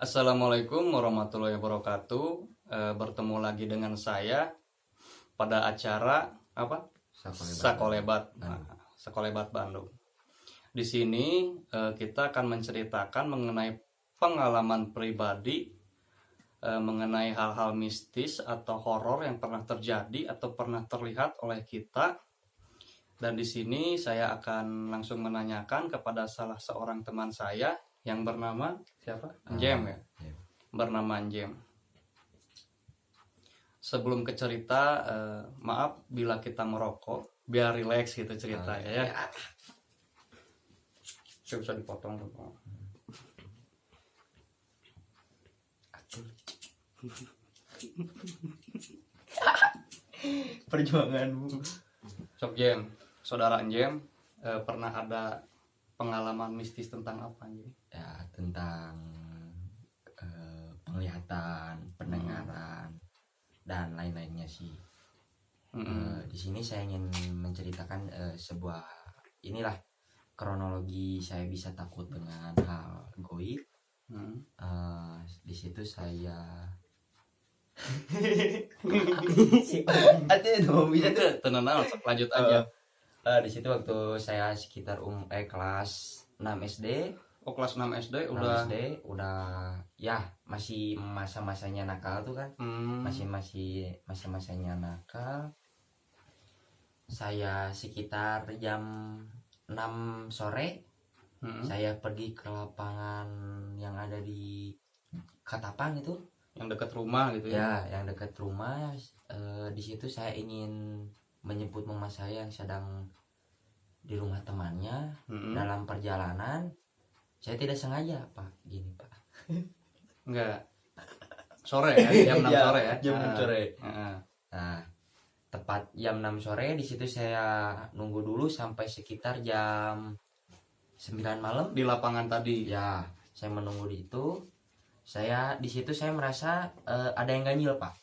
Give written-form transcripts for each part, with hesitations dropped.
Assalamualaikum warahmatullahi wabarakatuh. Bertemu lagi dengan saya pada acara apa? Sakolebat. Sakolebat Bandung. Di sini kita akan menceritakan mengenai pengalaman pribadi mengenai hal-hal mistis atau horor yang pernah terjadi atau pernah terlihat oleh kita. Dan di sini saya akan langsung menanyakan kepada salah seorang teman saya yang bernama siapa? Jem ya. Bernama Jem. Sebelum ke cerita, maaf bila kita merokok, biar rileks gitu ceritanya ya. Bisa dipotong dong. Perjuanganmu. Sok Jem, saudara Jem, pernah ada pengalaman mistis tentang apa Jem? Ya, tentang penglihatan, pendengaran, dan lain-lainnya sih. Di sini saya ingin menceritakan sebuah inilah kronologi saya bisa takut dengan hal goib. Di situ saya ada dong bisa tuh Tenang, lanjut aja. di situ waktu saya sekitar kelas 6 SD. Oh, kelas 6 SD 6 udah. SD udah ya masih masa-masanya nakal tuh kan. Masih masa-masanya nakal. Saya sekitar jam 6 sore saya pergi ke lapangan yang ada di Katapang itu, yang dekat rumah gitu ya. ya yang dekat rumah. Di situ saya ingin menjemput mama saya yang sedang di rumah temannya. Dalam perjalanan saya tidak sengaja pak Enggak. Sore ya, jam 6 Ya, sore ya. jam 6 sore. Nah, Tepat jam 6 sore di situ saya nunggu dulu sampai sekitar jam 9 malam di lapangan tadi. ya. Saya menunggu di itu. Di situ saya merasa ada yang ganjil pak.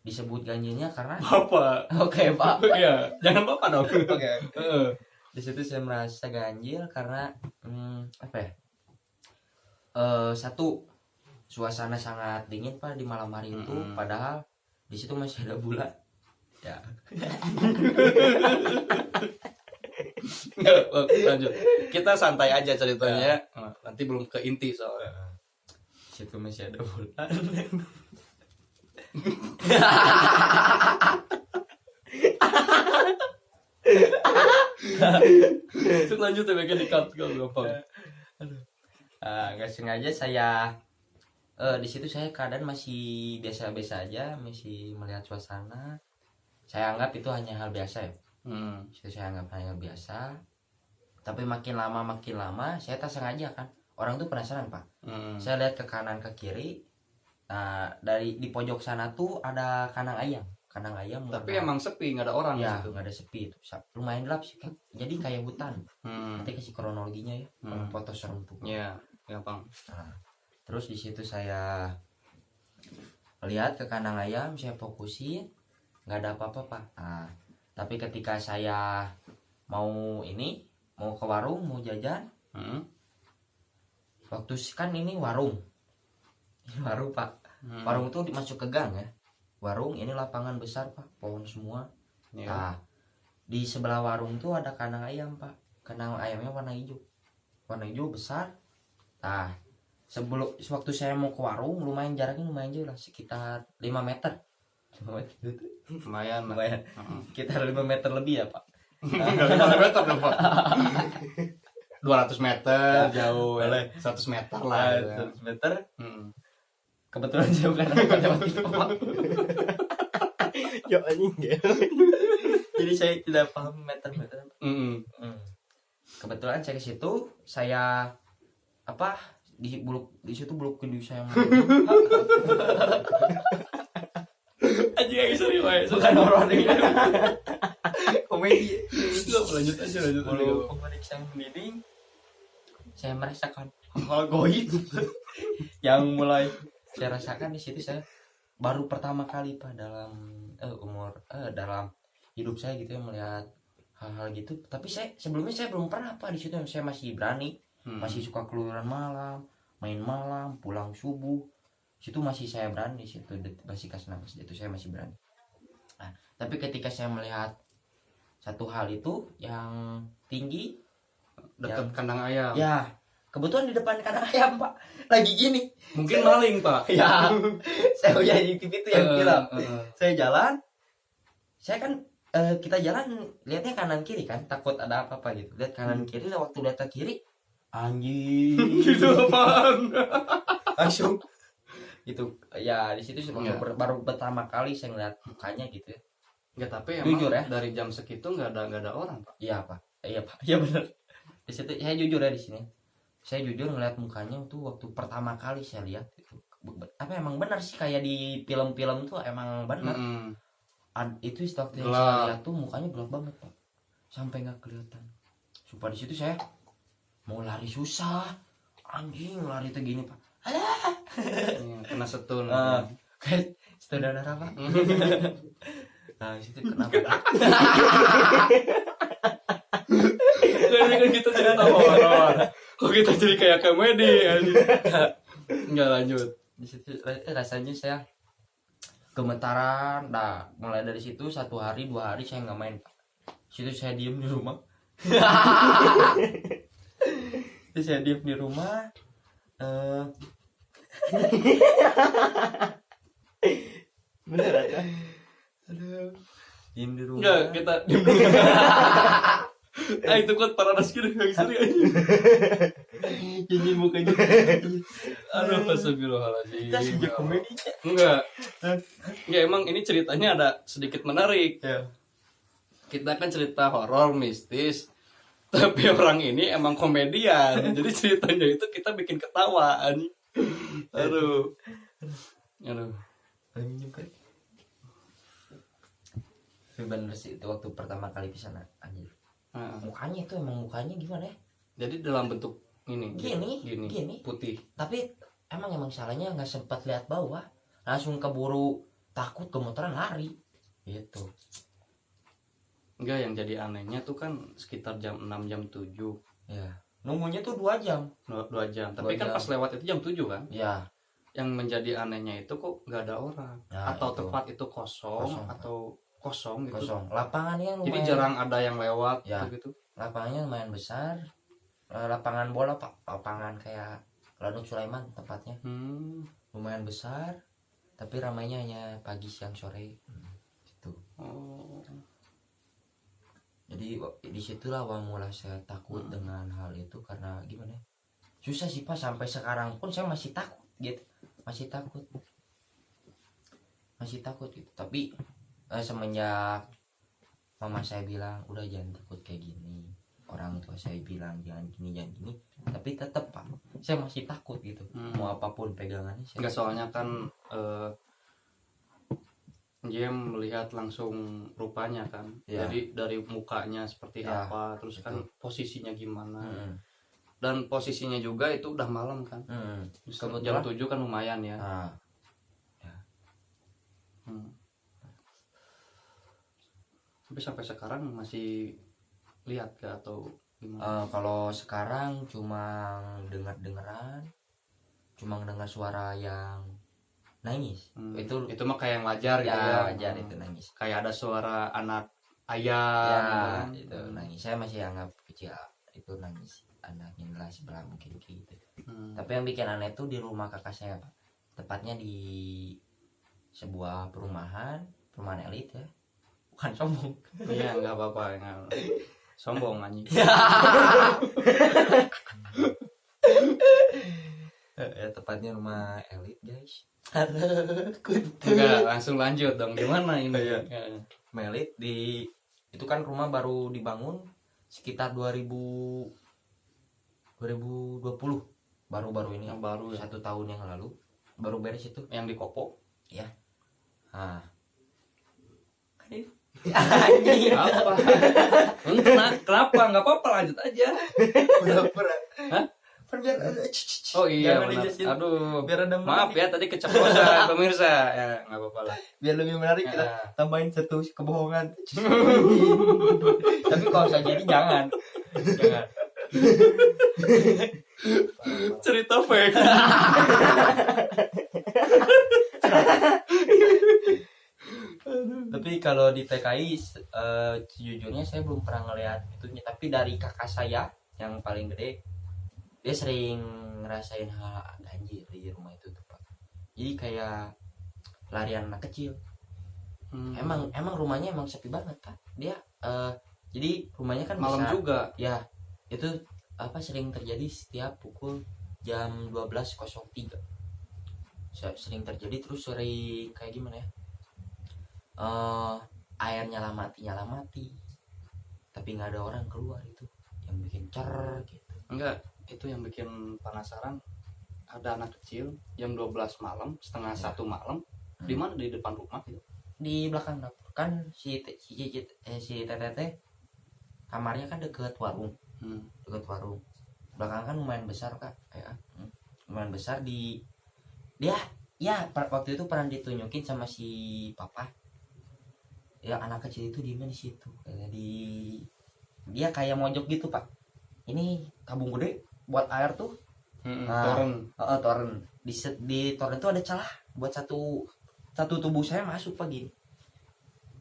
Disebut ganjilnya karena Bapak. oke pak. Iya, jangan Bapak dong. Oke. Di situ saya merasa ganjil karena apa ya? Satu, suasana sangat dingin pak di malam hari itu. Padahal di situ masih ada bulan. Ya. Lanjut. Kita santai aja ceritanya. Nanti belum ke inti soalnya. Di situ masih ada bulan. Lanjut ya, bagian di cut gampang. Nggak sengaja saya di situ saya keadaan masih biasa-biasa aja, masih melihat suasana. Saya anggap itu hanya hal biasa ya. Itu saya anggap hanya hal biasa. Tapi makin lama saya tak sengaja kan. Orang tuh penasaran pak. Saya lihat ke kanan ke kiri. Nah di pojok sana tuh ada kandang ayam. Tapi emang sepi, nggak ada orang ya, di situ. nggak ada sepi itu. Lumayan gelap sih kan. Jadi kayak hutan. Nanti kasih kronologinya ya. Foto serem tuh. Iya, gampang. Terus di situ saya lihat ke kandang ayam, saya fokusin, nggak ada apa-apa pak. Tapi ketika saya mau ke warung mau jajan, waktu kan ini warung pak. Warung tuh masuk ke gang ya. Warung ini lapangan besar pak, pohon semua. Di sebelah warung tuh ada kandang ayam pak. Kandang ayamnya warna hijau besar. Waktu saya mau ke warung jaraknya lumayan jauh lah, sekitar 5 meter. Lumayan. Sekitar 5 meter lebih ya pak. 500 meter dong Pak. 200 meter jauh, 100 meter lah. 100 meter. Kebetulan saya bukan anak matematika pak. Yo anjing ya. Jadi saya tidak paham meter. Kebetulan saya ke situ, saya di situ buluk kedua saya. Anjing yang serius wae. Bukan horor ini. Komedi. Lanjut aja. Buluk komedi saya mendiding. Saya merasakan hal goib yang mulai saya rasakan di situ. Saya baru pertama kali pak dalam dalam hidup saya gitu ya melihat hal-hal gitu. Tapi sebelumnya saya belum pernah pak di situ. Saya masih berani, masih suka keluyuran malam, main malam, pulang subuh. Situ masih saya berani, situ masih kelas 6 itu saya masih berani. Nah, tapi ketika saya melihat satu hal itu yang tinggi dekat kandang ayam. Ya, kebetulan di depan kandang ayam, Pak. Lagi gini. Mungkin maling, Pak. Ya. Saya punya TV itu yang bilang. Saya jalan. Saya kan kita jalan lihatnya kanan kiri kan, takut ada apa-apa gitu. Lihat kanan kiri, waktu lihat ke kiri, anjing. Gitu apaan? Langsung itu ya di situ baru pertama kali saya ngeliat mukanya gitu ya. Enggak, tapi jujur emang ya, dari jam segitu nggak ada orang, Pak. Iya, Pak. Iya, Pak. Iya benar. Di situ saya jujur ya di sini. Saya jujur ngeliat mukanya tuh waktu pertama kali saya lihat itu. Apa emang benar sih kayak di film-film tuh emang benar. Itu waktu yang saya lihat tuh mukanya gelap banget, Pak. Sampai nggak kelihatan. Sumpah di situ saya mau lari susah. Anjing, lari tuh gini, Pak. Alah. Kena setun. Kayak setun darah, Pak. Nah, situ kenapa? Jadi kan kita cerita horor. Kok kita jadi kayak komedi anjing. Enggak lanjut. Di situ rasanya saya gemetaran. Nah, mulai dari situ 1 hari 2 hari saya nggak main, Pak. Situ saya diem di rumah. Terus saya diem di rumah. Bener aja. Aduh. Diem di rumah. Enggak, kita diem dulu. Itu kan paradas gitu yang sering aja. Jadi mukanya. Aduh, astagfirullahaladzim. Kita sejak komedi. Enggak. Enggak, emang ini ceritanya ada sedikit menarik. Ya. Kita kan cerita horor mistis, tapi orang ini emang komedian. Jadi ceritanya itu kita bikin ketawaan. Aduh. Tapi bener sih itu waktu pertama kali kesana anjir. Mukanya itu emang mukanya gimana ya? Jadi dalam bentuk ini gini putih. Tapi emang salahnya nggak sempat lihat bawah, langsung keburu takut gemeteran lari gitu. Enggak, yang jadi anehnya tuh kan sekitar jam 6 jam 7. Ya, nunggunya tuh 2 jam. 2 jam. Tapi 2 kan jam. pas lewat itu jam 7 kan? Ya. Yang menjadi anehnya itu kok nggak ada orang. Nah, atau itu. tempat itu kosong atau kosong gitu. Kosong. Lapangannya lumayan. Jadi jarang ada yang lewat ya, gitu. Lapangannya lumayan besar. Lapangan bola, Pak. Lapangan kayak Lanut Sulaiman tempatnya. Lumayan besar. Tapi ramainya hanya pagi, siang, sore. Gitu. Oh. Jadi disitulah awal mula saya takut dengan hal itu karena gimana? Susah sih, Pak, sampai sekarang pun saya masih takut gitu. Masih takut gitu. Tapi semenjak mama saya bilang udah jangan takut kayak gini, orang tua saya bilang jangan gini, tapi tetap, Pak, saya masih takut gitu. Mau apapun pegangannya saya enggak, soalnya kan dia melihat langsung rupanya kan. Ya. Jadi dari mukanya seperti ya, apa, terus betul. kan posisinya gimana. Dan posisinya juga itu udah malam kan. Jam 7 kan lumayan ya. Ya. Tapi sampai sekarang masih lihat gak atau gimana? Kalau sekarang cuma dengar suara yang nangis. Itu mah kayak yang wajar ya, gitu ya. Wajar itu nangis. Kayak ada suara anak ayam. Ya, itu nangis. Saya masih anggap kecil itu nangis. Anaknya lah sebelah mungkin gitu. Tapi yang bikin aneh itu di rumah kakak saya, Pak. Tepatnya di sebuah perumahan elit ya. Bukan sombong. Iya, nggak apa-apa, sombong anjing. Ya, tepatnya rumah elit, guys. Enggak, langsung lanjut dong. Gimana ini? Ya. Rumah elit itu kan rumah baru dibangun sekitar 2020 baru ini. Yang baru ya? 1 tahun yang lalu baru beres itu. Yang di Kopo? Ya. Anjing. Apa? Kenapa? Nggak apa-apa, lanjut aja. Pura-pura. Hah? Biar Oh iya, benar. Aduh, biar ada maaf ya tadi keceplosan pemirsa. Ya, nggak apa-apa lah. Biar lebih menarik kita tambahin 1 kebohongan. Tapi kalau saya jadi jangan. Cerita fake. Tapi kalau di TKI sejujurnya saya belum pernah ngeliat itunya, tapi dari kakak saya yang paling gede, dia sering ngerasain hal ganjil di rumah itu tuh Pak. Jadi kayak larian anak kecil. Emang rumahnya emang sepi banget Pak. Dia jadi rumahnya kan malam besar. juga. Ya, itu apa sering terjadi setiap pukul jam 12.03. Sering terjadi, terus sering kayak gimana ya? Air nyala mati, tapi nggak ada orang keluar, itu yang bikin cer gitu. Enggak, itu yang bikin penasaran. Ada anak kecil jam 12 malam, setengah satu malam, di mana, di depan rumah gitu. Di belakang dapur kan si teteh kamarnya kan deket warung. Deket warung. Belakang kan lumayan besar Kak, ya. Lumayan besar di dia ya waktu itu pernah ditunjukin sama si papa. Ya anak kecil itu diem di situ, kayak dia kayak mojok gitu Pak. Ini tabung gede buat air tuh. Toren di toren itu ada celah buat satu tubuh saya masuk Pak gini.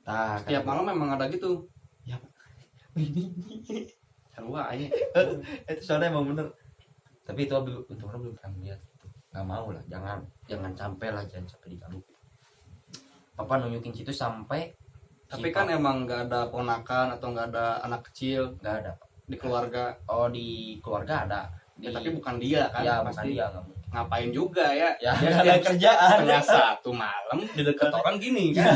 Nah, Tiap malam memang ada gitu. Ya Pak. Ini Sarua aja. itu soalnya emang bener. Tapi itu untungnya belum pernah lihat. Nggak mau lah, jangan sampai diganggu. Papa nunjukin situ sampai. Tapi kan emang nggak ada ponakan atau nggak ada anak kecil, nggak ada di keluarga. Oh, di keluarga ada. Ya, tapi bukan dia kan, ya, pasti. Bukan dia, nggak mungkin. Ngapain juga ya? Ya, Dia nggak ada kerjaan. Setengah satu malam di dekat orang gini kan,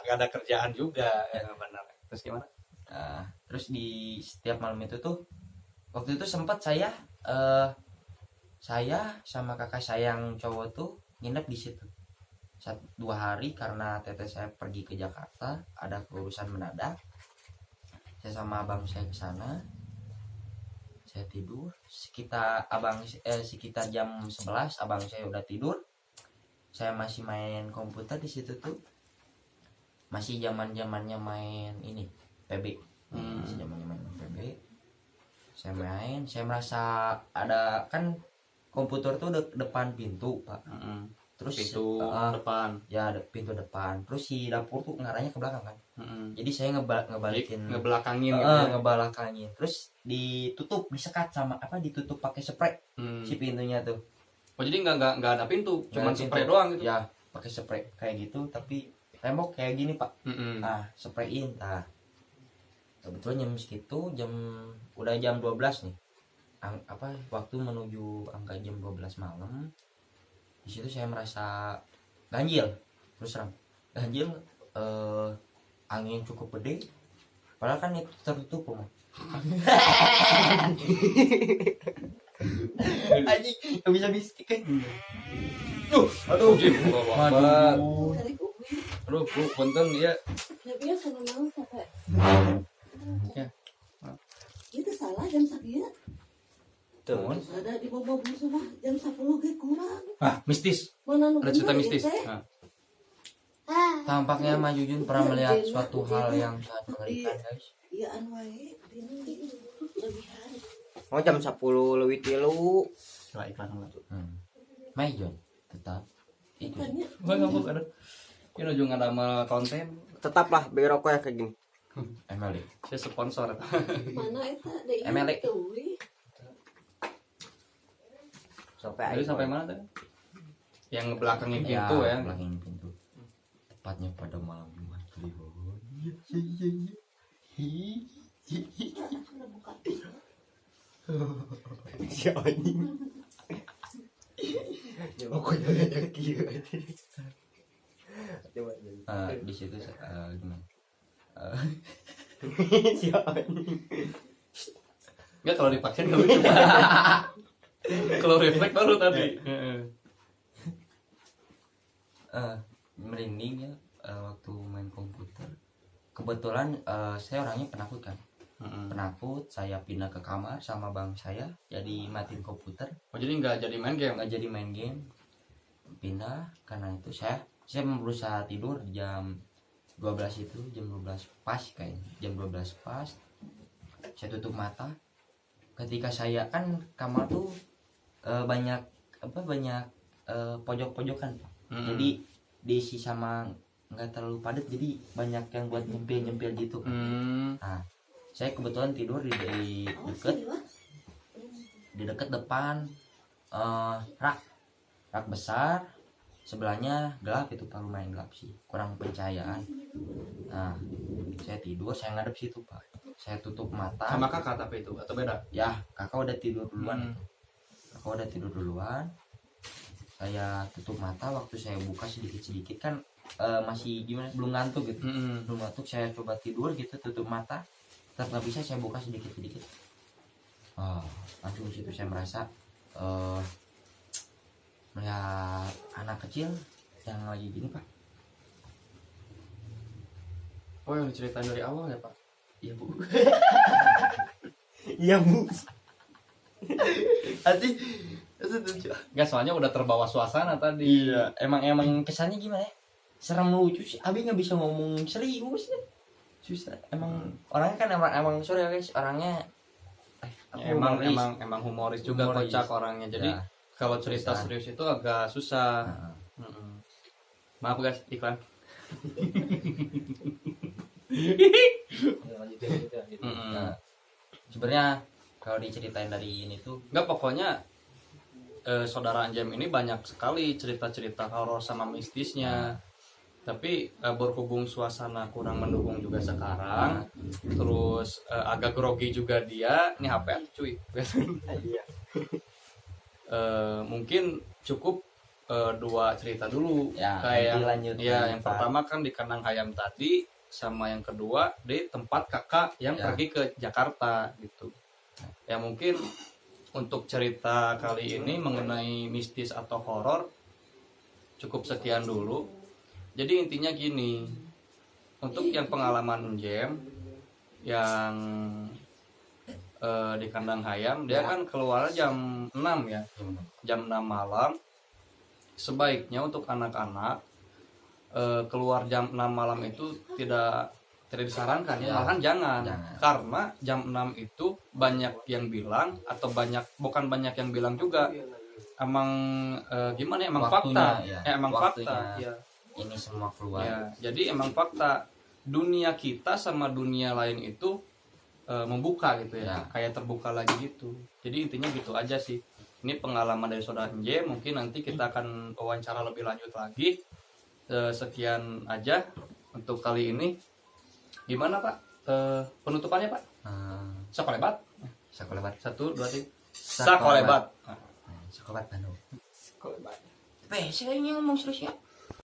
nggak ada kerjaan juga, ya benar. Terus gimana? Nah, terus di setiap malam itu tuh, waktu itu sempat saya sama kakak saya yang cowok tuh nginep di situ 2 hari karena teteh saya pergi ke Jakarta, ada urusan mendadak. Saya sama abang saya ke sana. Saya tidur sekitar jam 11 abang saya udah tidur. Saya masih main komputer di situ tuh. Masih zaman-zamannya main ini PB. Masih zamannya main PB. Saya merasa ada kan komputer tuh depan pintu, Pak. Terus pintu depan. Ya, pintu depan. Terus si dapur tuh ngarahnya ke belakang kan. Jadi saya ngebalikin, ngebelakangin gitu ya. Ngebelakangin. Terus ditutup, disekat sama ditutup pakai spray si pintunya tuh. Oh, jadi nggak ada pintu, cuma spray doang gitu. Ya, pakai spray kayak gitu, tapi tembok kayak gini, Pak. Nah, sprayin. Nah, kebetulan jam segitu udah jam 12 nih. Waktu menuju angka jam 12 malam. Di situ saya merasa ganjil, terus terang ganjil, angin cukup gede, padahal kan itu tertutup rumah. Anjing nggak bisa bisik kan. Aduh, aduh, Bu, punten ya. Ya biasa memang sampai. Ya. Itu salah jam sekian. tuh. Ada di bawah semua jam 10 ke kurang. Mistis. Mana Ada cerita mistis. Tampaknya Mah Jujun pernah melihat suatu hal yang sangat mengerikan, guys. Iya wae ini lebihan. Oh jam 10 lebih 3. Coba iklan dulu. Mah Jujun tetap itu. Bukannya Gua nggak ada. Ini ujung ada sama konten. Tetaplah beli rokok ya kayak gini. MLD. Saya sponsor. mana eta deui MLE. teuing. Sampai mana tadi? Yang ngebelakangin pintu ya. Belakangin pintu. Tepatnya pada malam Jumat Kliwon. Sudah buka. Si anjing. Pokoknya yang kieu. Coba. Di situ gimana? Si anjing. Enggak, kalau dipaksain nggak lucu. Kalau refleks baru tadi. Merinding ya waktu main komputer. Kebetulan saya orangnya penakut kan. Penakut, saya pindah ke kamar sama bang saya, jadi matiin komputer. Oh, jadi nggak jadi main game? Nggak jadi main game. Pindah karena itu saya berusaha tidur jam 12 itu, jam 12 pas kayaknya. Jam 12 pas. Saya tutup mata. Ketika saya kan kamar tuh banyak pojok-pojokan. Jadi diisi sama nggak terlalu padat, jadi banyak yang buat nyempil gitu. Nah, saya kebetulan tidur di dekat depan rak besar, sebelahnya gelap, itu Pak, lumayan gelap sih, kurang pencahayaan. Nah, saya tidur, saya ngadep situ Pak, saya tutup mata. Sama kakak tapi itu atau beda? Ya, kakak udah tidur duluan. Saya tutup mata, waktu saya buka sedikit kan masih gimana, belum ngantuk gitu. Belum ngantuk, saya coba tidur gitu, tutup mata, tetap bisa saya buka sedikit langsung situ saya merasa melihat anak kecil yang lagi gini Pak. Oh, yang diceritain dari awal ya Pak? Iya Bu. Iya Bu. Hati Nggak, soalnya udah terbawa suasana tadi. iya, emang kesannya gimana ya, serem lucu sih. Abi nggak bisa ngomong serius deh, susah. Emang orangnya kan emang sorry ya guys, orangnya Emang humoris juga, kocak orangnya. Jadi ya, kalau cerita serius itu agak susah. Maaf guys, iklan. Nah, sebenarnya kalau diceritain dari ini tuh Nggak, pokoknya saudara Anjem ini banyak sekali cerita-cerita horor sama mistisnya. Tapi berhubung suasana kurang mendukung juga sekarang, terus agak grogi juga dia. Ini HP cuy. Mungkin cukup 2 cerita dulu. ya, Kayak lanjut yang pertama kan di kandang ayam tadi, sama yang kedua di tempat kakak yang pergi ke Jakarta gitu. Ya mungkin untuk cerita kali ini mengenai mistis atau horor cukup sekian dulu. Jadi intinya gini, untuk yang pengalaman Jem yang di kandang ayam, dia kan keluar jam 6 ya, jam 6 malam. Sebaiknya untuk anak-anak keluar jam 6 malam itu tidak disarankan ya, malahan jangan. Karena jam 6 itu banyak yang bilang, atau bukan banyak yang bilang juga, emang gimana ya, emang waktunya, fakta ya. emang Waktunya fakta ya. ini semua keluar. Ya, jadi emang fakta dunia kita sama dunia lain itu membuka gitu ya, kayak terbuka lagi gitu. Jadi intinya gitu aja sih. Ini pengalaman dari saudara J, mungkin nanti kita akan wawancara lebih lanjut lagi. Sekian aja untuk kali ini. Gimana Pak penutupannya Pak? Sakolebat. 1, 2, 3. Sakolebat. Sakolebat Bandung. Sakolebat. Saya ingin ngomong serius ya.